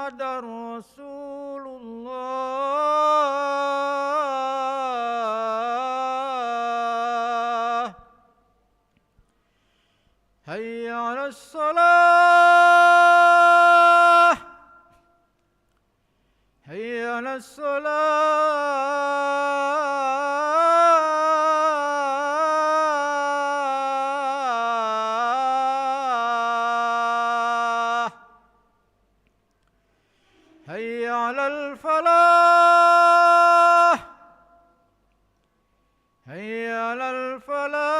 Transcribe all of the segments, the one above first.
Muhammadar Rasulullah. Hayya 'alas salah. Hayya 'alas salah. Hayya 'alal falah. Hayya 'alal falah.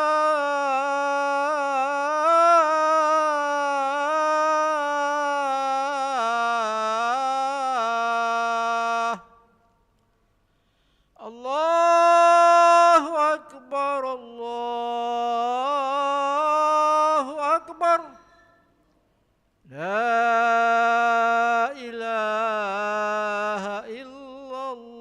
Allahu akbar, Allahu akbar. La ilaha illallah.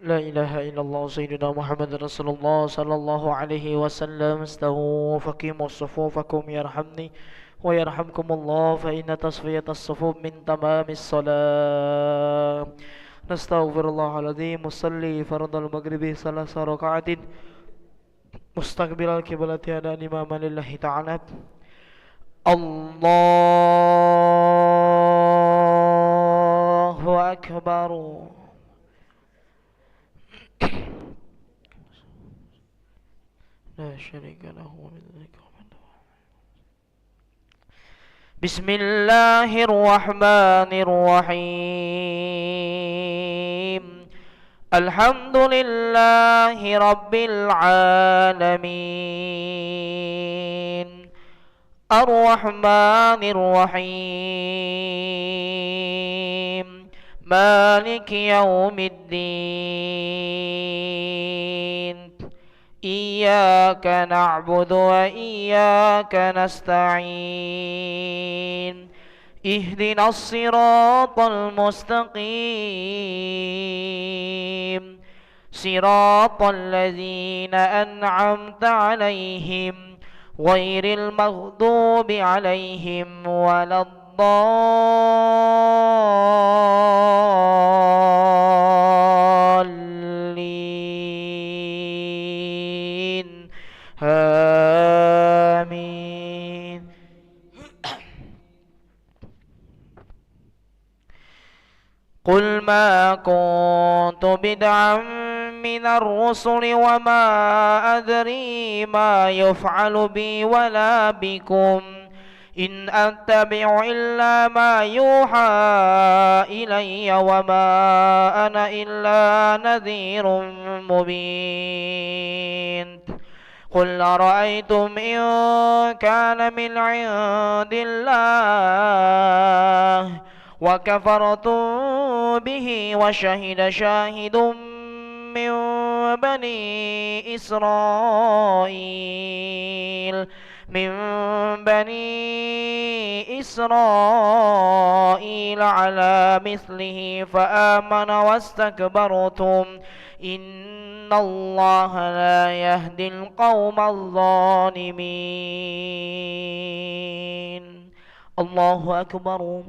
لا إله إلا الله سيدنا محمد رسول الله صلى الله عليه وسلم. استووا فقيموا صفوفكم يرحمني ويرحمكم الله، فإن تصفية الصفوف من تمام الصلاة. نستغفر الله العظيم. مصلي فرض المغرب 3 ركعات مستقبل القبلة أداء إماما لله تعالى. الله أكبر. لا شريك له وبذلك أمرت. بسم الله الرحمن الرحيم. الحمد لله رب العالمين الرحمن الرحيم مالك يوم الدين إياك نعبد وإياك نستعين اهدنا الصراط المستقيم صراط الذين أنعمت عليهم غير المغضوب عليهم ولا الضالين آمين. قل ما كنت بدعا من الرسل وما أدري ما يفعل بي ولا بكم إن أتبع إلا ما يوحى إلي وما أنا إلا نذير مبين. قل أرأيتم إن كان من عند الله وكفرتم به وشهد شاهد من بني إسرائيل على مثله فآمن واستكبرتم إن الله لا يهدي القوم الظالمين. الله أكبر.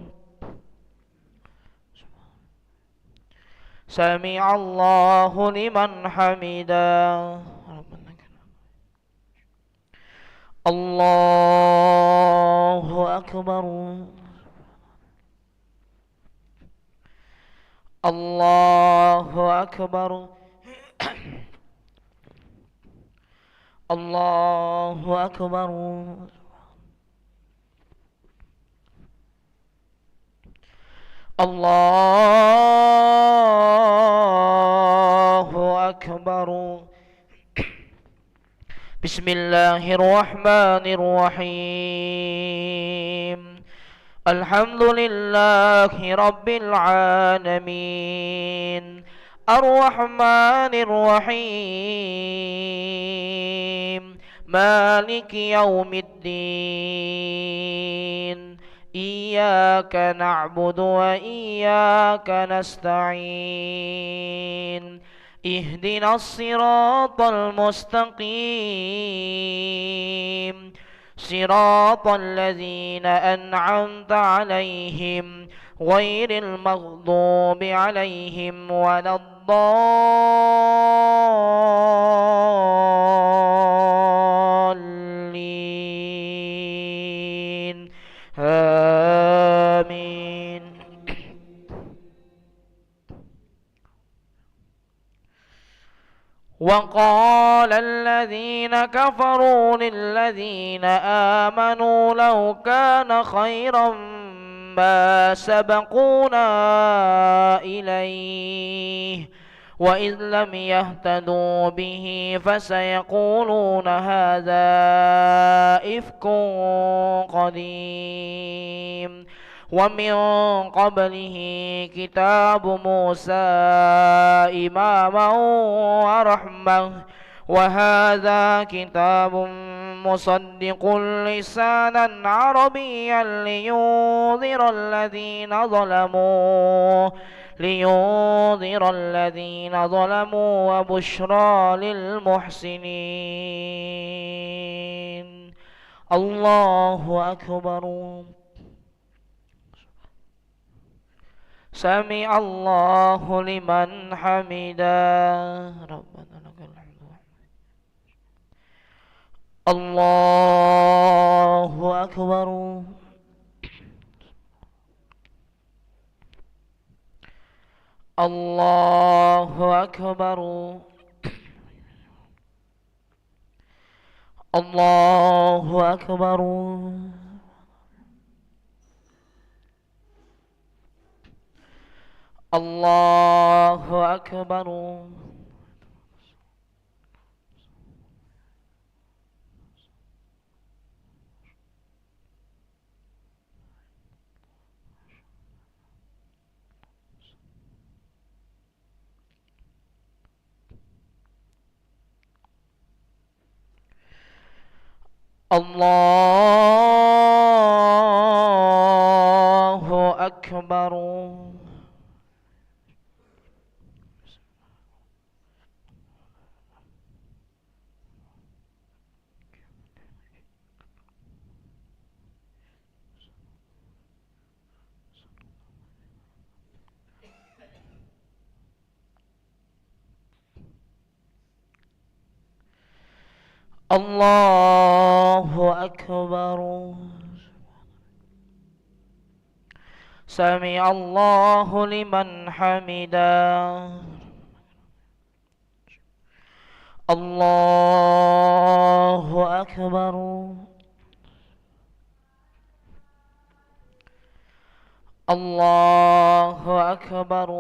سمع الله لمن حمده. الله أكبر. الله أكبر. الله أكبر. الله أكبر. بسم الله الرحمن الرحيم. الحمد لله رب العالمين الرحمن الرحيم مالك يوم الدين إياك نعبد وإياك نستعين اهدنا الصراط المستقيم صراط الذين أنعمت عليهم غير المغضوب عليهم ولا الضالين آمين. وقال الذين كفروا للذين آمنوا لو كان خيرا ما سبقونا إليه وإذ لم يهتدوا به فسيقولون هذا إفك قديم ومن قبله كتاب موسى إماما ورحمة وهذا كتاب مصدق لسانا عربيا لينذر الذين ظلموا وبشرى للمحسنين. الله أكبر. سمع الله لمن حمده. ربنا لك الحمد. الله أكبر. الله أكبر. الله أكبر. الله أكبر. الله أكبر. الله أكبر. سمع الله لمن حمده. الله أكبر. الله أكبر.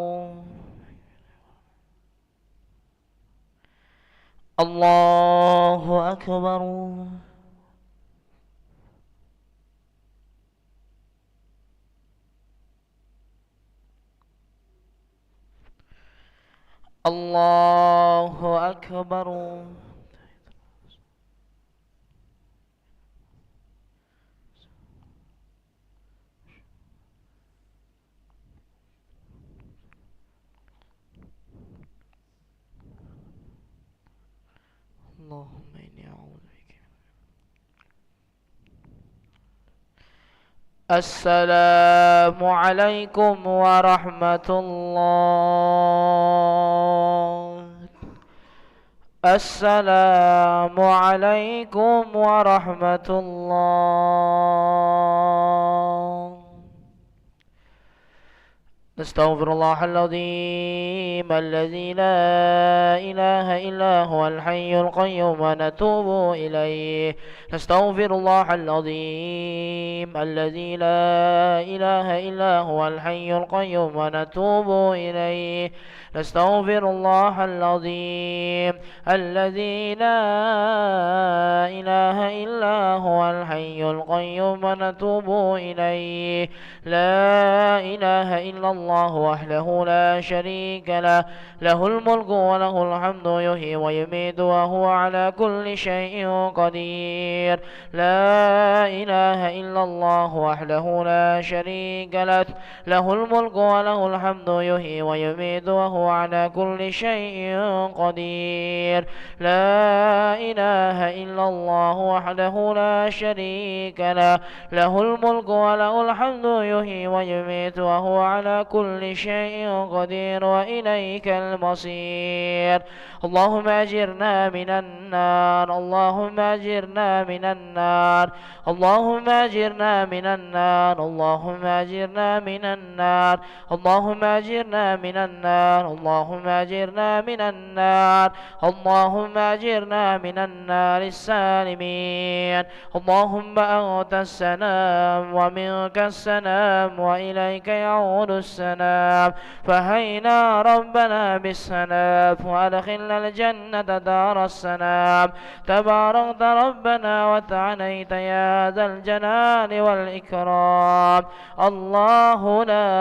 الله أكبر. الله أكبر. اللهم إني أعوذ بك. السلام عليكم ورحمة الله. السلام عليكم ورحمة الله. نستغفر الله العظيم الذي لا إله إلا هو الحي القيوم ونتوب إليه. نستغفر الله العظيم الذي لا إله إلا هو الحي القيوم ونتوب إليه. نستغفر الله العظيم الذي لا إله إلا هو الحي القيوم ونتوب إليه. لا إله إلا الله وحده لا شريك له، له الملك وله الحمد يحيي ويميت وهو على كل شيء قدير. لا إله إلا الله وحده لا شريك له، له الملك وله الحمد يحيي ويميت وهو على كل شيء قدير. لا إله إلا الله وحده لا شريك له، له الملك وله الحمد يحيي ويميت وهو على كل شيء قدير وإليك المصير. اللهم أجرنا من النار، اللهم أجرنا من النار، اللهم أجرنا من النار، اللهم أجرنا من النار، اللهم أجرنا من النار، اللهم أجرنا من النار، اللهم أجرنا من النار السالمين. اللهم أنت السلام ومنك السلام وإليك يعود السلام. فهينا ربنا بالسلام وأدخلنا الجنة دار السلام. تباركت ربنا وتعاليت يا ذا الجلال والإكرام. الله لا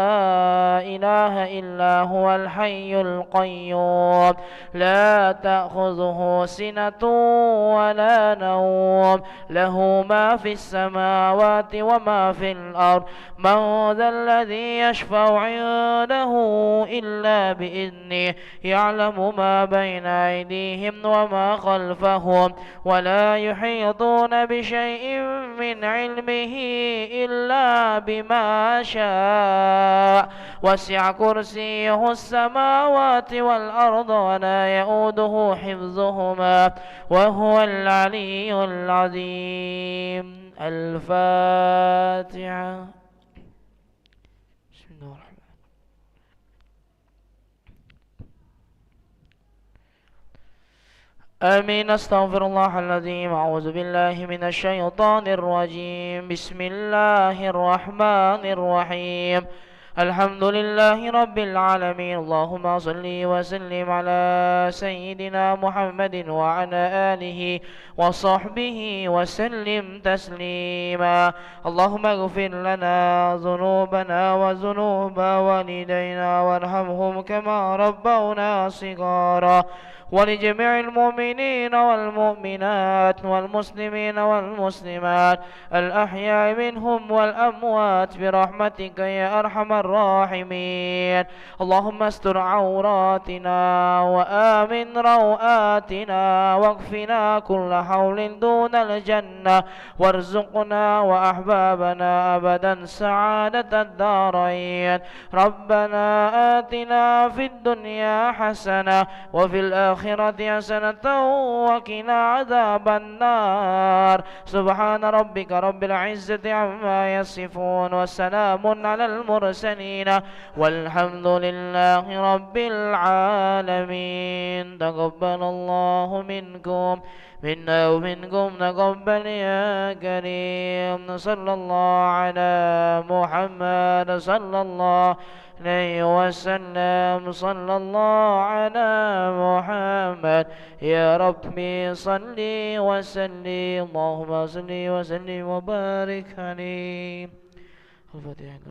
إله إلا هو الحي القيوم، لا تأخذه سنة ولا نوم، له ما في السماوات وما في الأرض. من ذا الذي يشفع عنده إلا بإذنه يعلم ما بين أيديهم وما خلفهم ولا يحيطون بشيء من علمه إلا بما شاء وسع كرسيه السماوات والأرض ولا يؤوده حفظهما وهو العلي العظيم. الفاتحة. بسم الله الرحمن الرحيم. آمين. أستغفر الله العظيم. أعوذ بالله من الشيطان الرجيم. بسم الله الرحمن الرحيم. الحمد لله رب العالمين. اللهم صل وسلم على سيدنا محمد وعلى آله وصحبه وسلم تسليما. اللهم اغفر لنا ذنوبنا وذنوب والدينا وارحمهم كما ربونا صغارا ولجميع المؤمنين والمؤمنات والمسلمين والمسلمات الأحياء منهم والأموات برحمتك يا أرحم الراحمين. اللهم استر عوراتنا وآمن روآتنا واكفنا كل حول دون الجنة وارزقنا وأحبابنا أبدا سعادة الدارين. ربنا آتنا في الدنيا حسنة وفي الآخرة حسنة وقنا عذاب النار. سبحان ربك رب العزة عما يصفون وسلام على المرسلين والحمد لله رب العالمين. تقبل الله منكم منا ومنكم تقبل يا كريم. صلى الله على محمد صلى الله عليه وسلم. صلى الله على محمد يا ربي صل وسلم. اللهم صل وسلم وبارك عليه. الفاتحة.